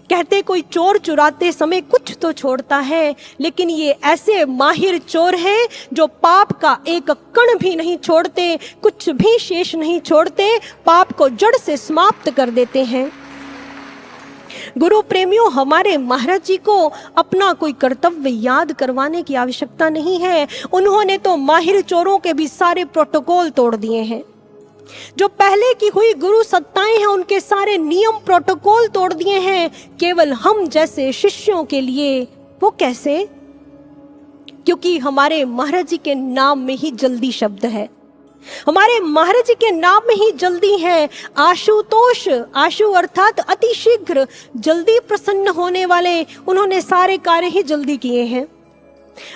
कहते कोई चोर चुराते समय कुछ तो छोड़ता है, लेकिन ये ऐसे माहिर चोर हैं जो पाप का एक कण भी नहीं छोड़ते, कुछ भी शेष नहीं छोड़ते, पाप को जड़ से समाप्त कर देते हैं। गुरु प्रेमियों, हमारे महाराज जी को अपना कोई कर्तव्य याद करवाने की आवश्यकता नहीं है। उन्होंने तो माहिर चोरों के भी सारे प्रोटोकॉल तोड़ दिए हैं। जो पहले की हुई गुरु सत्ताएं हैं, उनके सारे नियम प्रोटोकॉल तोड़ दिए हैं, केवल हम जैसे शिष्यों के लिए। वो कैसे? क्योंकि हमारे महाराज जी के नाम में ही जल्दी शब्द है, हमारे महाराज जी के नाम में ही जल्दी है। आशुतोष, आशु अर्थात अति शीघ्र, जल्दी प्रसन्न होने वाले, उन्होंने सारे कार्य ही जल्दी किए हैं।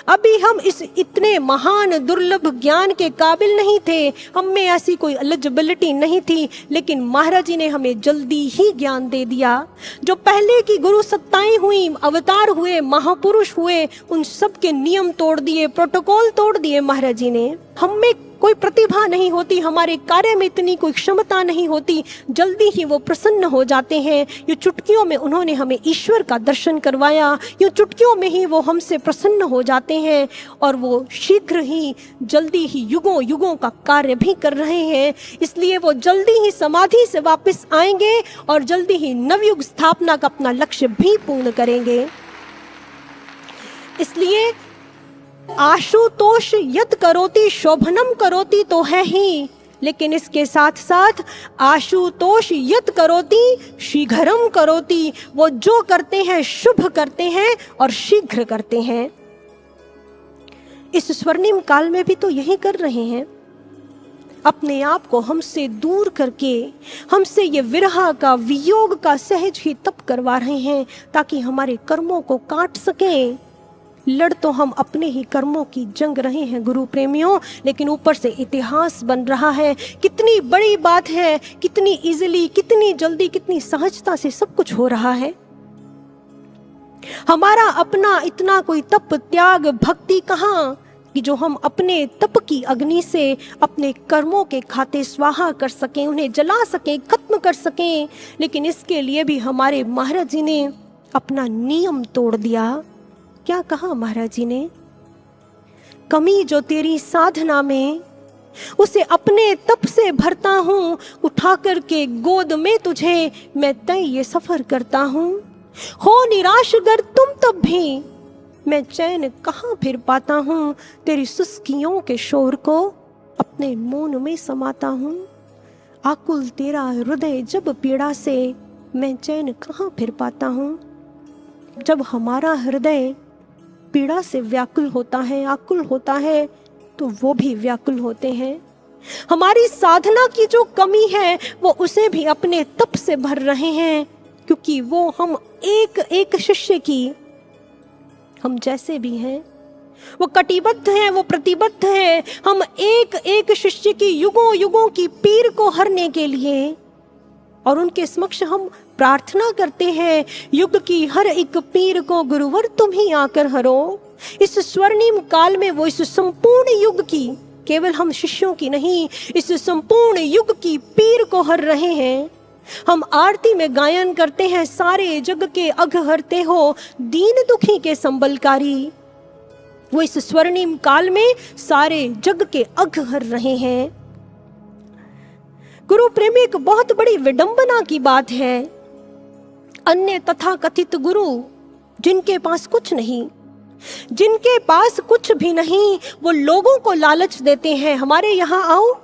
अभी हम इस इतने महान दुर्लभ ज्ञान के काबिल नहीं थे, हम में ऐसी कोई एलिजिबिलिटी नहीं थी, लेकिन महाराज जी ने हमें जल्दी ही ज्ञान दे दिया। जो पहले की गुरु सत्ताएं हुई, अवतार हुए, महापुरुष हुए, उन सब के नियम तोड़ दिए, प्रोटोकॉल तोड़ दिए महाराज जी ने। हम में कोई प्रतिभा नहीं होती, हमारे कार्य में इतनी कोई क्षमता नहीं होती, जल्दी ही वो प्रसन्न हो जाते हैं। ये चुटकियों में उन्होंने हमें ईश्वर का दर्शन करवाया, ये चुटकियों में ही वो हमसे प्रसन्न हो जाते हैं, और वो शीघ्र ही जल्दी ही युगों युगों का कार्य भी कर रहे हैं। इसलिए वो जल्दी ही समाधि से वापस आएंगे और जल्दी ही नवयुग स्थापना का अपना लक्ष्य भी पूर्ण करेंगे। इसलिए आशुतोष यत् करोति शोभनम करोति तो है ही, लेकिन इसके साथ साथ आशुतोष यत् करोति शीघ्रम करोति, वो जो करते हैं शुभ करते हैं और शीघ्र करते हैं। इस स्वर्णिम काल में भी तो यही कर रहे हैं, अपने आप को हमसे दूर करके, हमसे ये विरह का, वियोग का सहज ही तप करवा रहे हैं, ताकि हमारे कर्मों को काट सकें। लड़ तो हम अपने ही कर्मों की जंग रहे हैं गुरु प्रेमियों, लेकिन ऊपर से इतिहास बन रहा है। कितनी बड़ी बात है, कितनी इजीली, कितनी जल्दी, कितनी सहजता से सब कुछ हो रहा है। हमारा अपना इतना कोई तप, त्याग, भक्ति कहाँ कि जो हम अपने तप की अग्नि से अपने कर्मों के खाते स्वाहा कर सकें, उन्हें जला सकें, खत्म कर सकें। लेकिन इसके लिए भी हमारे महाराज जी ने अपना नियम तोड़ दिया। क्या कहा महाराज जी ने? कमी जो तेरी साधना में, उसे अपने तप से भरता हूँ, उठा करके गोद में तुझे मैं तय ये सफर करता हूँ। हो निराश अगर तुम तब भी, मैं चैन कहाँ फिर पाता हूँ, तेरी सुस्कियों के शोर को अपने मौन में समाता हूँ। आकुल तेरा हृदय जब पीड़ा से, मैं चैन कहाँ फिर पाता हूँ। जब हमारा हृदय पीड़ा से व्याकुल होता है, आकुल होता है, तो वो भी व्याकुल होते हैं। हमारी साधना की जो कमी है वो उसे भी अपने तप से भर रहे हैं, क्योंकि वो हम एक एक शिष्य की, हम जैसे भी हैं, वो कटिबद्ध हैं, वो प्रतिबद्ध हैं। हम एक एक शिष्य की युगों युगों की पीर को हरने के लिए, और उनके समक्ष हम प्रार्थना करते हैं, युग की हर एक पीर को गुरुवर तुम ही आकर हरो। इस स्वर्णिम काल में वो इस संपूर्ण युग की, केवल हम शिष्यों की नहीं, इस संपूर्ण युग की पीर को हर रहे हैं। हम आरती में गायन करते हैं, सारे जग के अघ हरते हो, दीन दुखी के संबलकारी। वो इस स्वर्णिम काल में सारे जग के अघ हर रहे हैं। गुरु प्रेम एक बहुत बड़ी विडंबना की बात है। अन्य तथा कथित गुरु जिनके पास कुछ नहीं, जिनके पास कुछ भी नहीं, वो लोगों को लालच देते हैं, हमारे यहाँ आओ,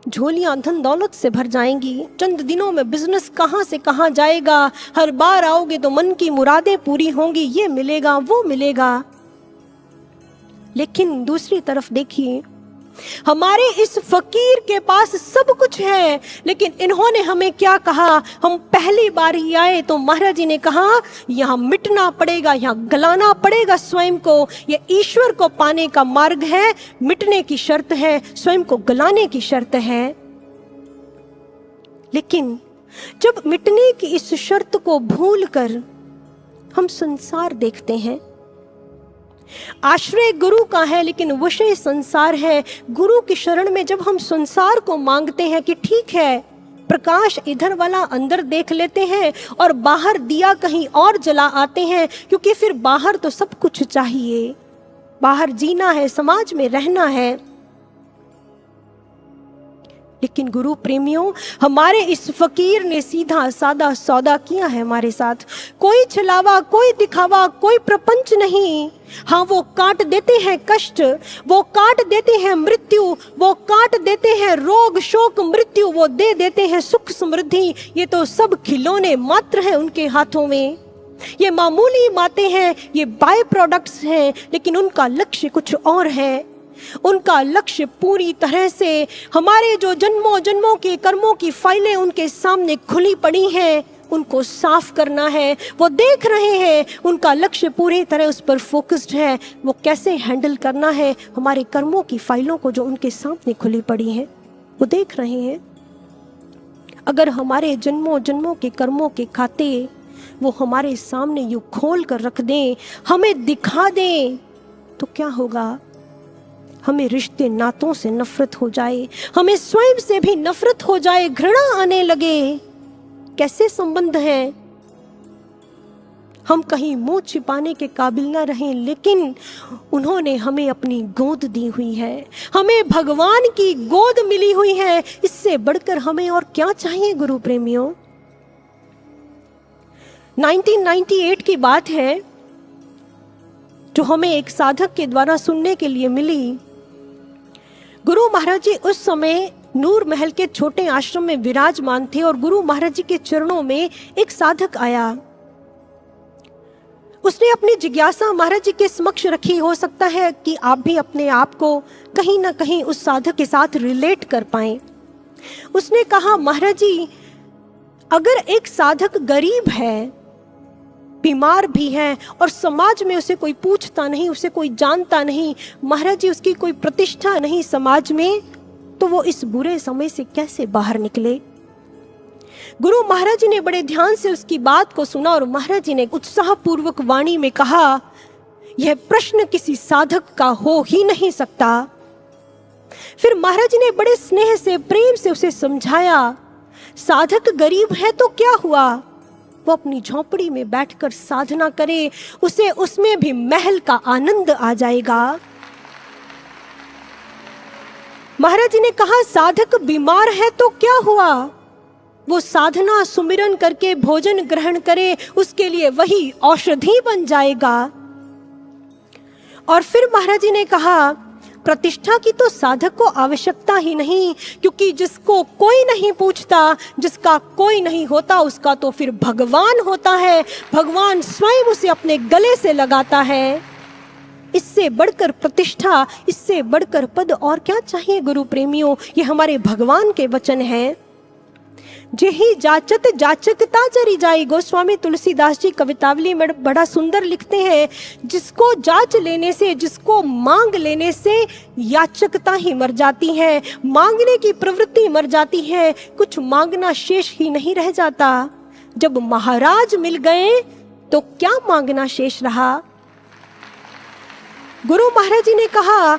झोलियां धन दौलत से भर जाएंगी, चंद दिनों में बिजनेस कहाँ से कहाँ जाएगा, हर बार आओगे तो मन की मुरादें पूरी होंगी, ये मिलेगा वो मिलेगा। लेकिन दूसरी तरफ देखिए, हमारे इस फकीर के पास सब कुछ है, लेकिन इन्होंने हमें क्या कहा। हम पहली बार ही आए तो महाराज जी ने कहा, यहाँ मिटना पड़ेगा, यहाँ गलाना पड़ेगा स्वयं को। ये ईश्वर को पाने का मार्ग है, मिटने की शर्त है, स्वयं को गलाने की शर्त है। लेकिन जब मिटने की इस शर्त को भूलकर हम संसार देखते हैं, आश्रय गुरु का है लेकिन विषय संसार है। गुरु की शरण में जब हम संसार को मांगते हैं कि ठीक है, प्रकाश इधर वाला अंदर देख लेते हैं और बाहर दिया कहीं और जला आते हैं, क्योंकि फिर बाहर तो सब कुछ चाहिए, बाहर जीना है, समाज में रहना है। लेकिन गुरु प्रेमियों, हमारे इस फकीर ने सीधा सादा सौदा किया है हमारे साथ। कोई छलावा, कोई दिखावा, कोई प्रपंच नहीं। हाँ, वो काट देते हैं कष्ट, वो काट देते हैं मृत्यु, वो काट देते हैं रोग शोक मृत्यु, वो दे देते हैं सुख समृद्धि। ये तो सब खिलौने मात्र हैं उनके हाथों में, ये मामूली बातें हैं, ये बाय प्रोडक्ट्स हैं, लेकिन उनका लक्ष्य कुछ और है। उनका लक्ष्य पूरी तरह से हमारे जो जन्मों जन्मों के कर्मों की फाइलें उनके सामने खुली पड़ी हैं, उनको साफ करना है। वो देख रहे हैं, उनका लक्ष्य पूरी तरह उस पर फोकस्ड है, वो कैसे हैंडल करना है हमारे कर्मों की फाइलों को जो उनके सामने खुली पड़ी हैं, वो देख रहे हैं। अगर हमारे जन्मों जन्मों के कर्मों के खाते वो हमारे सामने यूं खोल कर रख दें, हमें दिखा दें, तो क्या होगा? हमें रिश्ते नातों से नफरत हो जाए, हमें स्वयं से भी नफरत हो जाए, घृणा आने लगे। कैसे संबंध हैं? हम कहीं मुंह छिपाने के काबिल ना रहें, लेकिन उन्होंने हमें अपनी गोद दी हुई है, हमें भगवान की गोद मिली हुई है। इससे बढ़कर हमें और क्या चाहिए गुरु प्रेमियों? 1998 की बात है जो हमें एक साधक के द्वारा सुनने के लिए मिली। गुरु महाराज जी उस समय नूर महल के छोटे आश्रम में विराजमान थे और गुरु महाराज जी के चरणों में एक साधक आया। उसने अपनी जिज्ञासा महाराज जी के समक्ष रखी। हो सकता है कि आप भी अपने आप को कहीं ना कहीं उस साधक के साथ रिलेट कर पाएं। उसने कहा, महाराज जी, अगर एक साधक गरीब है, बीमार भी है और समाज में उसे कोई पूछता नहीं, उसे कोई जानता नहीं, महाराज जी उसकी कोई प्रतिष्ठा नहीं समाज में, तो वो इस बुरे समय से कैसे बाहर निकले? गुरु महाराज जी ने बड़े ध्यान से उसकी बात को सुना और महाराज जी ने उत्साहपूर्वक वाणी में कहा, यह प्रश्न किसी साधक का हो ही नहीं सकता। फिर महाराज जी ने बड़े स्नेह से प्रेम से उसे समझाया, साधक गरीब है तो क्या हुआ, वो अपनी झोपड़ी में बैठकर साधना करे, उसे उसमें भी महल का आनंद आ जाएगा। महाराज जी ने कहा साधक बीमार है तो क्या हुआ, वो साधना सुमिरन करके भोजन ग्रहण करे, उसके लिए वही औषधि बन जाएगा। और फिर महाराज जी ने कहा प्रतिष्ठा की तो साधक को आवश्यकता ही नहीं, क्योंकि जिसको कोई नहीं पूछता, जिसका कोई नहीं होता, उसका तो फिर भगवान होता है। भगवान स्वयं उसे अपने गले से लगाता है। इससे बढ़कर प्रतिष्ठा, इससे बढ़कर पद और क्या चाहिए गुरु प्रेमियों। ये हमारे भगवान के वचन हैं। जेहि जाचत जाचकता चरी जाई। गोस्वामी तुलसीदास जी कवितावली में बड़ा सुंदर लिखते हैं, जिसको जांच लेने से, जिसको मांग लेने से याचकता ही मर जाती है, मांगने की प्रवृत्ति मर जाती है, कुछ मांगना शेष ही नहीं रह जाता। जब महाराज मिल गए तो क्या मांगना शेष रहा। गुरु महाराज जी ने कहा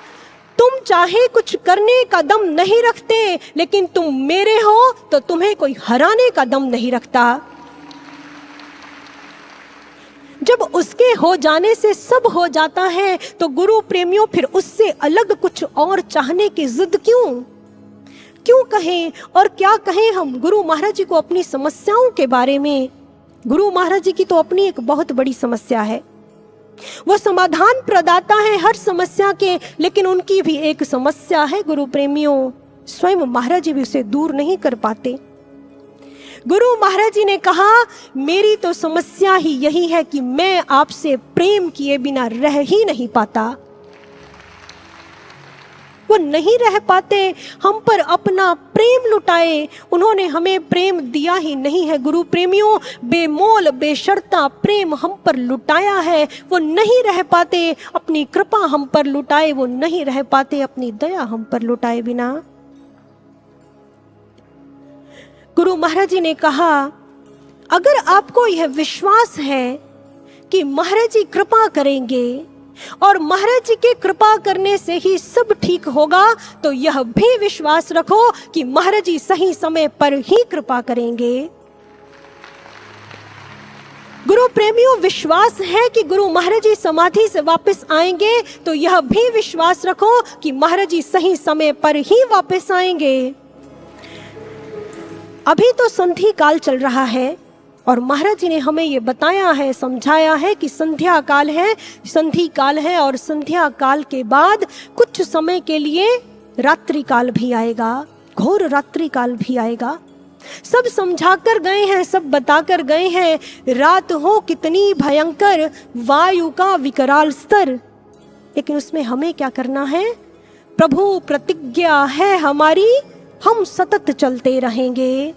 तुम चाहे कुछ करने का दम नहीं रखते, लेकिन तुम मेरे हो तो तुम्हें कोई हराने का दम नहीं रखता। जब उसके हो जाने से सब हो जाता है तो गुरु प्रेमियों फिर उससे अलग कुछ और चाहने की जिद क्यों कहें और क्या कहें हम गुरु महाराज जी को अपनी समस्याओं के बारे में। गुरु महाराज जी की तो अपनी एक बहुत बड़ी समस्या है, वो समाधान प्रदाता है हर समस्या के, लेकिन उनकी भी एक समस्या है गुरु प्रेमियों, स्वयं महाराज जी भी उसे दूर नहीं कर पाते। गुरु महाराज जी ने कहा मेरी तो समस्या ही यही है कि मैं आपसे प्रेम किए बिना रह ही नहीं पाता। वो नहीं रह पाते, हम पर अपना प्रेम लुटाए। उन्होंने हमें प्रेम दिया ही नहीं है गुरु प्रेमियों, बेमोल बेशर्ता प्रेम हम पर लुटाया है। वो नहीं रह पाते अपनी कृपा हम पर लुटाए, वो नहीं रह पाते अपनी दया हम पर लुटाए बिना। गुरु महाराज जी ने कहा अगर आपको यह विश्वास है कि महाराज जी कृपा करेंगे और महाराज जी के कृपा करने से ही सब ठीक होगा, तो यह भी विश्वास रखो कि महाराज जी सही समय पर ही कृपा करेंगे। गुरु प्रेमियों, विश्वास है कि गुरु महाराज जी समाधि से वापस आएंगे, तो यह भी विश्वास रखो कि महाराज जी सही समय पर ही वापस आएंगे। अभी तो संधि काल चल रहा है और महाराज जी ने हमें ये बताया है, समझाया है कि संध्या काल है, संधि काल है, और संध्या काल के बाद कुछ समय के लिए रात्रि काल भी आएगा, घोर रात्रि काल भी आएगा। सब समझा कर गए हैं, सब बता कर गए हैं, रात हो कितनी भयंकर, वायु का विकराल स्तर, लेकिन उसमें हमें क्या करना है। प्रभु प्रतिज्ञा है हमारी, हम सतत चलते रहेंगे।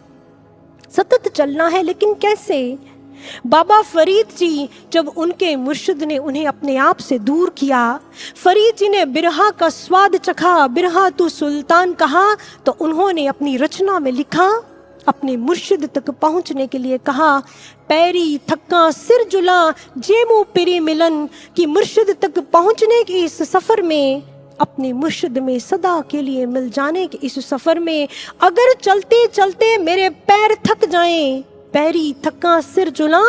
सतत चलना है, लेकिन कैसे। बाबा फरीद जी जब उनके मुर्शिद ने उन्हें अपने आप से दूर किया, फरीद जी ने बिरहा का स्वाद चखा, बिरहा तू सुल्तान कहा, तो उन्होंने अपनी रचना में लिखा, अपने मुर्शिद तक पहुंचने के लिए कहा, पैरी थक्का सिर जुला जेमू पिरी मिलन, कि मुर्शिद तक पहुंचने के इस सफर में, अपने मुर्शिद में सदा के लिए मिल जाने के इस सफर में, अगर चलते चलते मेरे पैर थक जाएं, पैरी थक्का सिर जुला,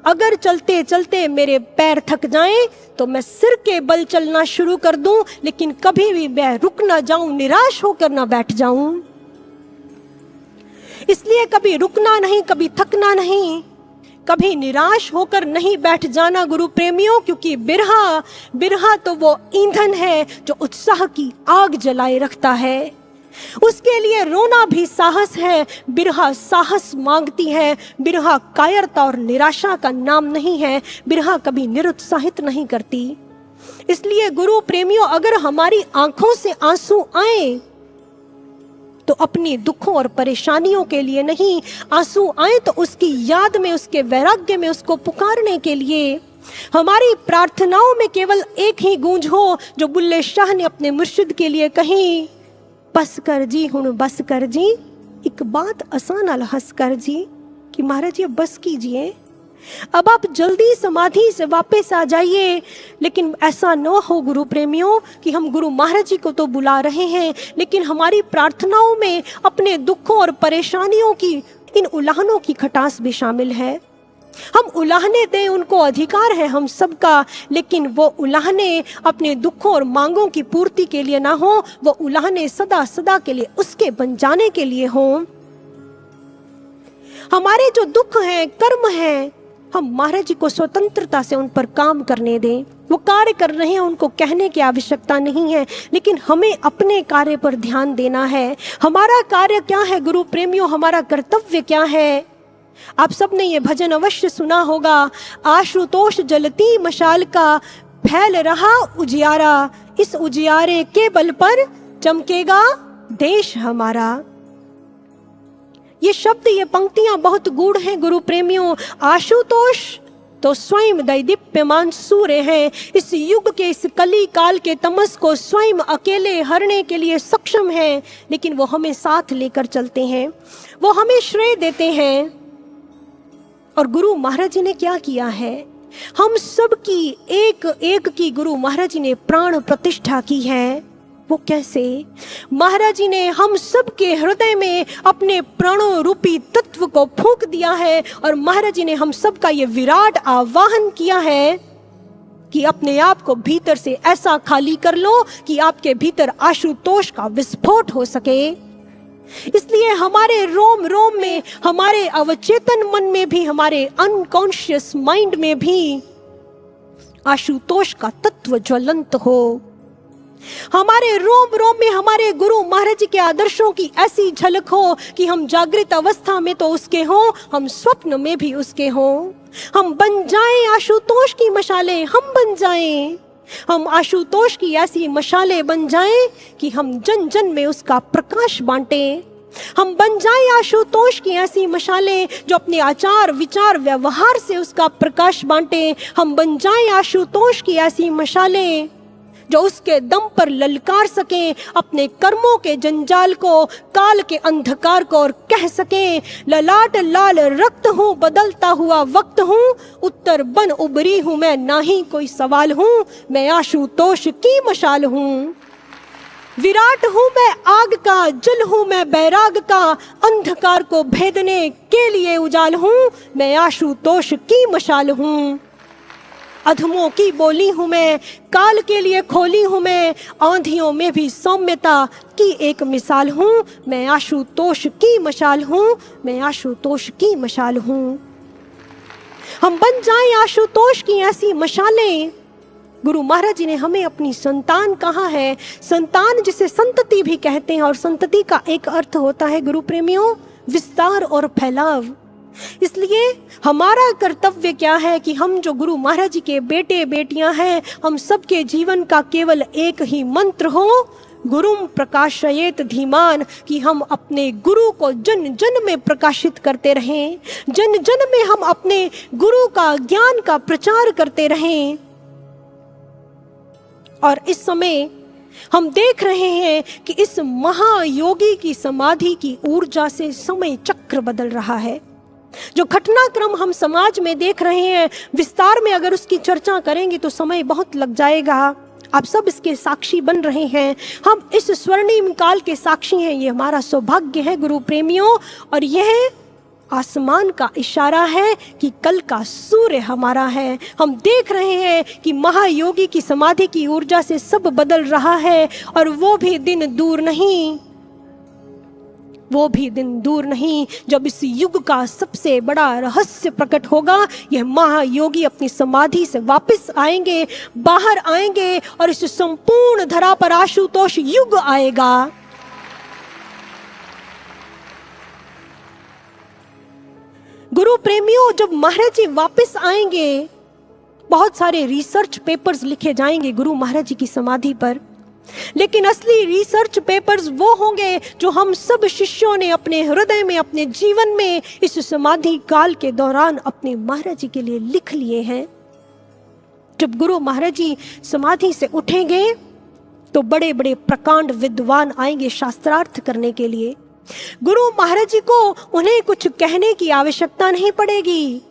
अगर चलते चलते मेरे पैर थक जाएं तो मैं सिर के बल चलना शुरू कर दूं, लेकिन कभी भी मैं रुक ना जाऊं, निराश होकर ना बैठ जाऊं। इसलिए कभी रुकना नहीं, कभी थकना नहीं, कभी निराश होकर नहीं बैठ जाना गुरु प्रेमियों, क्योंकि बिरहा तो वो ईंधन है जो उत्साह की आग जलाए रखता है। उसके लिए रोना भी साहस है, बिरहा साहस मांगती है। बिरहा कायरता और निराशा का नाम नहीं है, बिरहा कभी निरुत्साहित नहीं करती। इसलिए गुरु प्रेमियों, अगर हमारी आंखों से आंसू आए तो अपनी दुखों और परेशानियों के लिए नहीं, आंसू आए तो उसकी याद में, उसके वैराग्य में उसको पुकारने के लिए। हमारी प्रार्थनाओं में केवल एक ही गूंज हो जो बुल्ले शाह ने अपने मुर्शिद के लिए कही, बस कर जी हुण बस कर जी, एक बात असा नाल हंस कर जी, कि महाराज जी बस कीजिए, अब आप जल्दी समाधि से वापस आ जाइए। लेकिन ऐसा न हो गुरु प्रेमियों कि हम गुरु महाराज जी को तो बुला रहे हैं, लेकिन हमारी प्रार्थनाओं में अपने दुखों और परेशानियों की, इन उलाहनों की खटास भी शामिल है। हम उलाहने दें, उनको अधिकार है हम सबका, लेकिन वो उलाहने अपने दुखों और मांगों की पूर्ति के लिए ना हो, वो उलाहने सदा सदा के लिए उसके बन जाने के लिए हो। हमारे जो दुख हैं, कर्म हैं, हम महाराज जी को स्वतंत्रता से उन पर काम करने दें। वो कार्य कर रहे हैं, उनको कहने की आवश्यकता नहीं है, लेकिन हमें अपने कार्य पर ध्यान देना है। हमारा कार्य क्या है गुरु प्रेमियों, हमारा कर्तव्य क्या है? आप सबने ये भजन अवश्य सुना होगा, आशुतोष जलती मशाल का फैल रहा उजियारा, इस उजियारे के बल पर चमकेगा देश हमारा। ये शब्द, ये पंक्तियां बहुत गूढ़ हैं गुरु प्रेमियों। आशुतोष तो स्वयं दैदीप्यमान सूर्य हैं। इस युग के, इस कली काल के तमस को स्वयं अकेले हरने के लिए सक्षम हैं, लेकिन वो हमें साथ लेकर चलते हैं, वो हमें श्रेय देते हैं। और गुरु महाराज जी ने क्या किया है? हम सब की एक एक की गुरु महाराज जी ने प्राण प्रतिष्ठा की है। वो कैसे? महाराज जी ने हम सब के हृदय में अपने प्राणों रूपी तत्व को फूंक दिया है, और महाराज जी ने हम सब का ये विराट आवाहन किया है कि अपने आप को भीतर से ऐसा खाली कर लो कि आपके भीतर आशुतोष का विस्फोट हो सके। इसलिए हमारे रोम रोम में, हमारे अवचेतन मन में भी, हमारे अनकॉन्शियस माइंड में भी आशुतोष का तत्व ज्वलंत हो। हमारे रोम रोम में हमारे गुरु महाराज जी के आदर्शों की ऐसी झलक हो कि हम जागृत अवस्था में तो उसके हों, हम स्वप्न में भी उसके हों। हम बन जाएं आशुतोष की मशालें, हम बन जाएं, हम आशुतोष की ऐसी मशालें बन जाएं कि हम जन जन में उसका प्रकाश बांटें। हम बन जाएं आशुतोष की ऐसी मशालें जो अपने आचार विचार व्यवहार से उसका प्रकाश बांटें। हम बन जाएं आशुतोष की ऐसी मशालें जो उसके दम पर ललकार सकें अपने कर्मों के जंजाल को, काल के अंधकार को, और कह सकें, ललाट लाल रक्त हूँ, बदलता हुआ वक्त हूँ, उत्तर बन उबरी हूँ मैं, ना ही कोई सवाल हूँ, मैं आशुतोष की मशाल हूँ। विराट हूँ मैं आग का, जल हूँ मैं बैराग का, अंधकार को भेदने के लिए उजाल हूँ, मैं आशुतोष की मशाल हूँ। अधमों की बोली हूँ मैं, काल के लिए खोली हूँ मैं, आंधियों में भी सौम्यता की एक मिसाल हूँ, मैं आशुतोष की मशाल हूँ, मैं आशुतोष की मशाल हूँ। हम बन जाएं आशुतोष की ऐसी मशालें। गुरु महाराज जी ने हमें अपनी संतान कहा है, संतान जिसे संतति भी कहते हैं, और संतति का एक अर्थ होता है गुरु प्रेमियों विस्तार और फैलाव। इसलिए हमारा कर्तव्य क्या है कि हम जो गुरु महाराज जी के बेटे बेटियां हैं, हम सबके जीवन का केवल एक ही मंत्र हो, गुरुम प्रकाशयेत धीमान, कि हम अपने गुरु को जन जन में प्रकाशित करते रहें, जन जन में हम अपने गुरु का ज्ञान का प्रचार करते रहें। और इस समय हम देख रहे हैं कि इस महायोगी की समाधि की ऊर्जा से समय चक्र बदल रहा है। जो घटनाक्रम हम समाज में देख रहे हैं, विस्तार में अगर उसकी चर्चा करेंगे तो समय बहुत लग जाएगा। आप सब इसके साक्षी बन रहे हैं, हम इस स्वर्णिम काल के साक्षी हैं। ये हमारा सौभाग्य है गुरु प्रेमियों, और यह आसमान का इशारा है कि कल का सूर्य हमारा है। हम देख रहे हैं कि महायोगी की समाधि की ऊर्जा से सब बदल रहा है, और वो भी दिन दूर नहीं, वो भी दिन दूर नहीं जब इस युग का सबसे बड़ा रहस्य प्रकट होगा। यह महायोगी अपनी समाधि से वापस आएंगे, बाहर आएंगे, और इस संपूर्ण धरा पर आशुतोष युग आएगा। गुरु प्रेमियों, जब महाराज जी वापस आएंगे, बहुत सारे रिसर्च पेपर्स लिखे जाएंगे गुरु महाराज जी की समाधि पर, लेकिन असली रिसर्च पेपर्स वो होंगे जो हम सब शिष्यों ने अपने हृदय में, अपने जीवन में इस समाधि काल के दौरान अपने महाराज जी के लिए लिख लिए हैं। जब गुरु महाराज जी समाधि से उठेंगे तो बड़े बड़े प्रकांड विद्वान आएंगे शास्त्रार्थ करने के लिए। गुरु महाराज जी को उन्हें कुछ कहने की आवश्यकता नहीं पड़ेगी।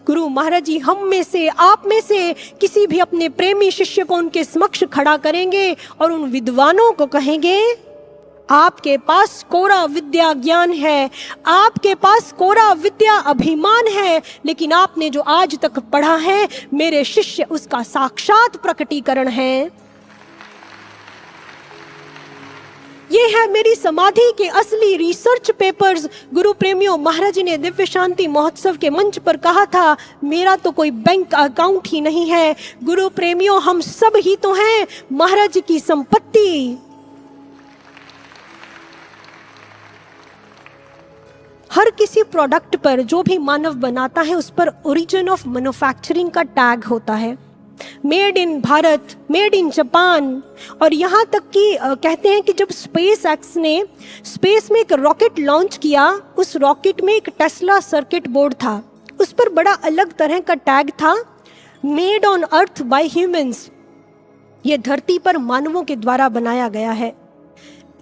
गुरु महाराज जी हम में से, आप में से किसी भी अपने प्रेमी शिष्य को उनके समक्ष खड़ा करेंगे और उन विद्वानों को कहेंगे, आपके पास कोरा विद्या ज्ञान है, आपके पास कोरा विद्या अभिमान है, लेकिन आपने जो आज तक पढ़ा है मेरे शिष्य उसका साक्षात प्रकटीकरण है। ये है मेरी समाधि के असली रिसर्च पेपर्स। गुरु प्रेमियों, महाराज जी ने दिव्य शांति महोत्सव के मंच पर कहा था, मेरा तो कोई बैंक अकाउंट ही नहीं है। गुरु प्रेमियों, हम सब ही तो हैं महाराज जी की संपत्ति। हर किसी प्रोडक्ट पर जो भी मानव बनाता है उस पर ओरिजिन ऑफ मैन्युफैक्चरिंग का टैग होता है, made in Bharat, made in Japan. और यहाँ तक कि कहते हैं कि जब स्पेस एक्स ने स्पेस में एक रॉकेट लॉन्च किया, उस रॉकेट में एक टेस्ला सर्किट बोर्ड था, उस पर बड़ा अलग तरह का टैग था, made on earth by humans. ये धरती पर मानवों के द्वारा बनाया गया है।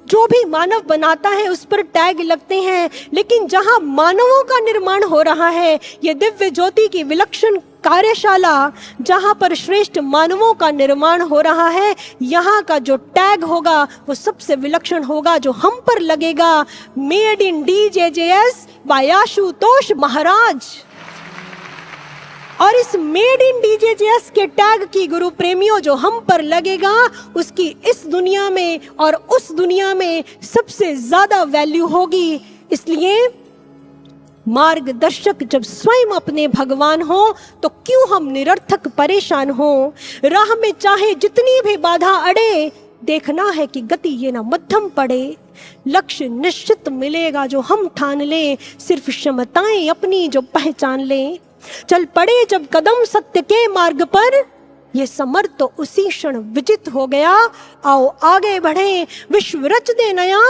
जो भी मानव बनाता है उस पर टैग लगते हैं, लेकिन जहां मानवों का निर्माण हो रहा है, ये दिव्य ज्योति की विलक्षण कार्यशाला जहां पर श्रेष्ठ मानवों का निर्माण हो रहा है, यहाँ का जो टैग होगा वो सबसे विलक्षण होगा जो हम पर लगेगा, made in DJJS by Ashutosh Maharaj. और इस मेड इन DJJS के टैग की गुरु प्रेमियों जो हम पर लगेगा, उसकी इस दुनिया में और उस दुनिया में सबसे ज्यादा वैल्यू होगी। इसलिए मार्गदर्शक जब स्वयं अपने भगवान हो तो क्यों हम निरर्थक परेशान हो। राह में चाहे जितनी भी बाधा अड़े, देखना है कि गति ये ना मध्यम पड़े। लक्ष्य निश्चित मिलेगा जो हम ठान लें, सिर्फ क्षमताएं अपनी जो पहचान लें। चल पड़े जब कदम सत्य के मार्ग पर, ये समर्थ तो उसी क्षण विजित हो गया। आओ आगे बढ़े, विश्व रच दे नया,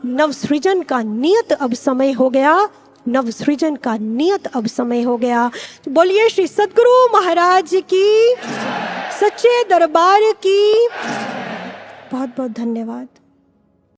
नव सृजन का नियत अब समय हो गया, नव सृजन का नियत अब समय हो गया। बोलिए श्री सद्गुरु महाराज की, सच्चे दरबार की। बहुत बहुत धन्यवाद।